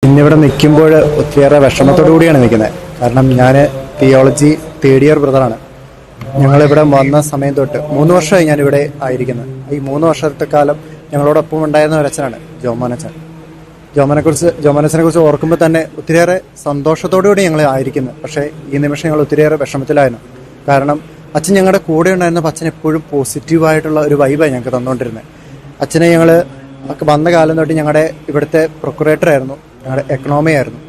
ഇന്നിവിടെ നിൽക്കുമ്പോൾ ഒത്തിരിയേറെ വിഷമത്തോടു കൂടിയാണ് നിൽക്കുന്നത്. കാരണം ഞാൻ തിയോളജി തേർഡ് ഇയർ ബ്രദറാണ്. ഞങ്ങളിവിടെ വന്ന സമയം തൊട്ട് 3 വർഷമായി ഞാനിവിടെ ആയിരിക്കുന്നത്. ഈ 3 വർഷത്തെ കാലം ഞങ്ങളോടൊപ്പം ഉണ്ടായിരുന്ന ഒരു അച്ഛനാണ് ജോമോനച്ചൻ. ജോമോനച്ചനെ കുറിച്ച് ഓർക്കുമ്പോൾ തന്നെ ഒത്തിരിയേറെ സന്തോഷത്തോടുകൂടി ഞങ്ങൾ ആയിരിക്കുന്നത്. പക്ഷേ ഈ നിമിഷം ഞങ്ങൾ ഒത്തിരിയേറെ വിഷമത്തിലായിരുന്നു. കാരണം അച്ഛൻ ഞങ്ങളുടെ കൂടെ ഉണ്ടായിരുന്നപ്പോൾ അച്ഛൻ എപ്പോഴും പോസിറ്റീവായിട്ടുള്ള ഒരു വൈബാണ് ഞങ്ങൾക്ക് തന്നുകൊണ്ടിരുന്നത്. അച്ഛനെ ഞങ്ങൾ വന്ന കാലം തൊട്ട് ഞങ്ങളുടെ ഇവിടുത്തെ പ്രൊക്കുറേറ്റർ ആയിരുന്നു, ഞങ്ങളുടെ എക്കണോമി ആയിരുന്നു.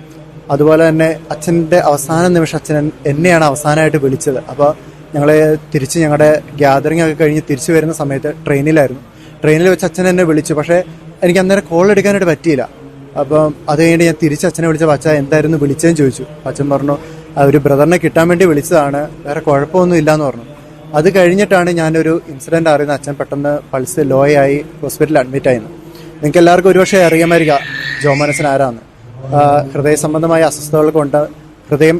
അതുപോലെ തന്നെ അച്ഛൻ്റെ അവസാന നിമിഷം അച്ഛൻ എന്നെയാണ് അവസാനമായിട്ട് വിളിച്ചത്. അപ്പോൾ ഞങ്ങൾ തിരിച്ച് ഞങ്ങളുടെ ഗ്യാതറിംഗ് ഒക്കെ കഴിഞ്ഞ് തിരിച്ചു വരുന്ന സമയത്ത് ട്രെയിനിൽ വെച്ച് അച്ഛൻ എന്നെ വിളിച്ചു. പക്ഷേ എനിക്ക് അന്നേരം കോൾ എടുക്കാനായിട്ട് പറ്റിയില്ല. അപ്പം അത് കഴിഞ്ഞിട്ട് ഞാൻ തിരിച്ച് അച്ഛനെ വിളിച്ചപ്പോൾ അച്ഛൻ എന്തായിരുന്നു വിളിച്ചതെന്ന് ചോദിച്ചു. അച്ഛൻ പറഞ്ഞു ഒരു ബ്രദറിനെ കിട്ടാൻ വേണ്ടി വിളിച്ചതാണ്, വേറെ കുഴപ്പമൊന്നും ഇല്ലയെന്ന് പറഞ്ഞു. അത് കഴിഞ്ഞിട്ടാണ് ഞാനൊരു ഇൻസിഡൻറ്റ് അറിയുന്നത്. അച്ഛൻ പെട്ടെന്ന് പൾസ് ലോ ആയി ഹോസ്പിറ്റലിൽ അഡ്മിറ്റ് ആയിരുന്നു. നിങ്ങൾക്ക് എല്ലാവർക്കും ഒരുപക്ഷെ അറിയാമായിരിക്കാം ജോമോനച്ചൻ ആരാന്ന്. ഹൃദയ സംബന്ധമായ അസ്വസ്ഥതകൾ കൊണ്ട് ഹൃദയം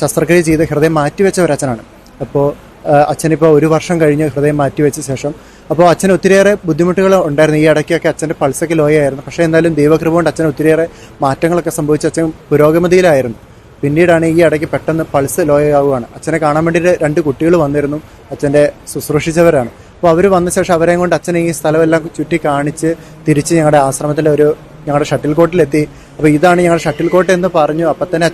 ശസ്ത്രക്രിയ ചെയ്ത് ഹൃദയം മാറ്റിവെച്ച ഒരു അച്ഛനാണ്. അപ്പോൾ അച്ഛനിപ്പോൾ 1 വർഷം കഴിഞ്ഞ് ഹൃദയം മാറ്റിവെച്ച ശേഷം അപ്പോൾ അച്ഛന് ഒത്തിരിയേറെ ബുദ്ധിമുട്ടുകൾ ഉണ്ടായിരുന്നു. ഈ ഇടയ്ക്കൊക്കെ അച്ഛൻ്റെ പൾസൊക്കെ ലോ ആയിരുന്നു. പക്ഷേ എന്തായാലും ദൈവകൃപ കൊണ്ട് അച്ഛന് ഒത്തിരിയേറെ മാറ്റങ്ങളൊക്കെ സംഭവിച്ച് അച്ഛൻ പുരോഗമതിയിലായിരുന്നു. പിന്നീടാണ് ഈ ഇടയ്ക്ക് പെട്ടെന്ന് പൾസ് ലോ ആവുകയാണ്. അച്ഛനെ കാണാൻ വേണ്ടിയിട്ട് 2 കുട്ടികൾ വന്നിരുന്നു, അച്ഛൻ്റെ ശുശ്രൂഷിച്ചവരാണ്. അപ്പോൾ അവർ വന്ന ശേഷം അവരെയും കൊണ്ട് അച്ഛനെ ഈ സ്ഥലമെല്ലാം ചുറ്റി കാണിച്ച് തിരിച്ച് ഞങ്ങളുടെ ആശ്രമത്തിലെ ഞങ്ങളുടെ ഷട്ടിൽ കോട്ടിലെത്തി. അപ്പോൾ ഇതാണ് ഞങ്ങളുടെ ഷട്ടിൽ കോട്ട് എന്ന് പറഞ്ഞു. അപ്പം തന്നെ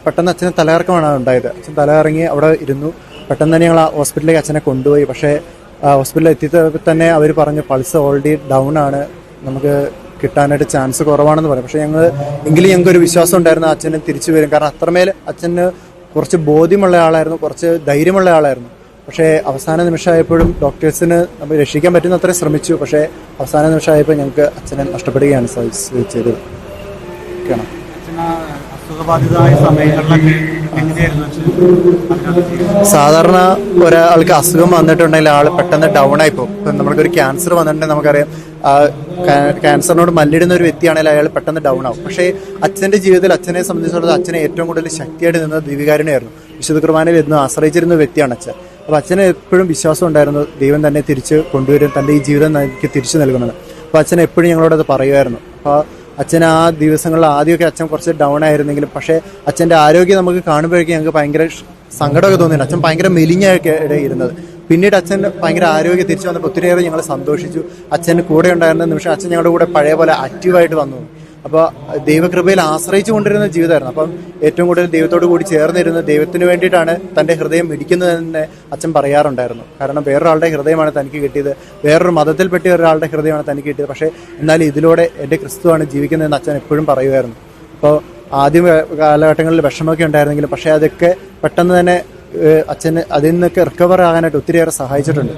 പെട്ടെന്ന് അച്ഛന് തലകറക്കമാണ് ഉണ്ടായത്. അച്ഛൻ തലകറങ്ങി അവിടെ ഇരുന്നു. പെട്ടെന്ന് തന്നെ ഞങ്ങൾ ഹോസ്പിറ്റലിലേക്ക് അച്ഛനെ കൊണ്ടുപോയി. പക്ഷേ ഹോസ്പിറ്റലിൽ എത്തിയപ്പോൾ തന്നെ അവർ പറഞ്ഞു പൾസ് ഓൾറെഡി ഡൗൺ ആണ്, നമുക്ക് കിട്ടാനായിട്ട് ചാൻസ് കുറവാണെന്ന് പറയും. പക്ഷേ എങ്കിലും ഞങ്ങൾക്കൊരു വിശ്വാസം ഉണ്ടായിരുന്നു അച്ഛന് തിരിച്ചു വരും. കാരണം അത്രമേൽ അച്ഛന് കുറച്ച് ബോധ്യമുള്ള ആളായിരുന്നു, കുറച്ച് ധൈര്യമുള്ള ആളായിരുന്നു. പക്ഷേ അവസാന നിമിഷമായപ്പോഴും ഡോക്ടേഴ്സിന് നമ്മൾ രക്ഷിക്കാൻ പറ്റുന്ന അത്രയും ശ്രമിച്ചു. പക്ഷേ അവസാന നിമിഷമായപ്പോൾ ഞങ്ങൾക്ക് അച്ഛനെ നഷ്ടപ്പെടുകയാണ് ചെയ്തത്. സാധാരണ ഒരാൾക്ക് അസുഖം വന്നിട്ടുണ്ടെങ്കിൽ ആൾ പെട്ടെന്ന് ഡൗൺ ആയിപ്പോകും. ഇപ്പം നമ്മൾക്കൊരു ക്യാൻസർ വന്നിട്ടുണ്ടെങ്കിൽ നമുക്കറിയാം ക്യാൻസറിനോട് മല്ലിടുന്ന ഒരു വ്യക്തിയാണെങ്കിൽ അയാൾ പെട്ടെന്ന് ഡൗൺ ആവും. പക്ഷേ അച്ഛൻ്റെ ജീവിതത്തിൽ അച്ഛനെ സംബന്ധിച്ചിടത്തോളം അച്ഛനെ ഏറ്റവും കൂടുതൽ ശക്തിയായിട്ട് നിന്നത് ദിവ്യകാരുണ്യമായിരുന്നു. വിശുദ്ധ കുർബാനയിൽ എന്നും ആശ്രയിച്ചിരുന്ന വ്യക്തിയാണ് അച്ഛൻ. അപ്പോൾ അച്ഛന് എപ്പോഴും വിശ്വാസം ഉണ്ടായിരുന്നു ദൈവം തന്നെ തിരിച്ച് കൊണ്ടുവരും, തൻ്റെ ഈ ജീവിതം എനിക്ക് തിരിച്ചു നൽകുന്നത്. അപ്പോൾ അച്ഛൻ എപ്പോഴും ഞങ്ങളോടത് പറയുമായിരുന്നു. അപ്പോൾ അച്ഛൻ ആ ദിവസങ്ങളിൽ ആദ്യമൊക്കെ അച്ഛൻ കുറച്ച് ഡൗൺ ആയിരുന്നെങ്കിലും പക്ഷേ അച്ഛൻ്റെ ആരോഗ്യം നമുക്ക് കാണുമ്പോഴേക്കും ഞങ്ങൾക്ക് ഭയങ്കര സങ്കടമൊക്കെ തോന്നിയിരുന്നു. അച്ഛൻ ഭയങ്കര മെലിഞ്ഞൊക്കെ ഇരുന്നത്. പിന്നീട് അച്ഛൻ ഭയങ്കര ആരോഗ്യം തിരിച്ചു വന്നപ്പോൾ ഒത്തിരിയേറെ ഞങ്ങൾ സന്തോഷിച്ചു. അച്ഛന് കൂടെ ഉണ്ടായിരുന്ന നിമിഷം അച്ഛൻ ഞങ്ങളുടെ കൂടെ പഴയ പോലെ ആക്റ്റീവായിട്ട് വന്നു. അപ്പോൾ ദൈവകൃപയിൽ ആശ്രയിച്ചു കൊണ്ടിരുന്ന ജീവിതമായിരുന്നു. അപ്പം ഏറ്റവും കൂടുതൽ ദൈവത്തോട് കൂടി ചേർന്നിരുന്ന ദൈവത്തിന് വേണ്ടിയിട്ടാണ് തൻ്റെ ഹൃദയം ഇടിക്കുന്നതെന്ന് അച്ഛൻ പറയാറുണ്ടായിരുന്നു. കാരണം വേറൊരാളുടെ ഹൃദയമാണ് തനിക്ക് കിട്ടിയത്, വേറൊരു മതത്തിൽപ്പെട്ട ഒരാളുടെ ഹൃദയമാണ് തനിക്ക് കിട്ടിയത്. പക്ഷേ എന്നാലും ഇതിലൂടെ എൻ്റെ ക്രിസ്തുവാണ് ജീവിക്കുന്നതെന്ന് അച്ഛൻ എപ്പോഴും പറയുമായിരുന്നു. അപ്പോൾ ആദ്യ കാലഘട്ടങ്ങളിൽ വിഷമമൊക്കെ ഉണ്ടായിരുന്നെങ്കിലും പക്ഷേ അതൊക്കെ പെട്ടെന്ന് തന്നെ അച്ഛന് അതിൽ നിന്നൊക്കെ റിക്കവർ ആകാനായിട്ട് ഒത്തിരിയേറെ സഹായിച്ചിട്ടുണ്ട്.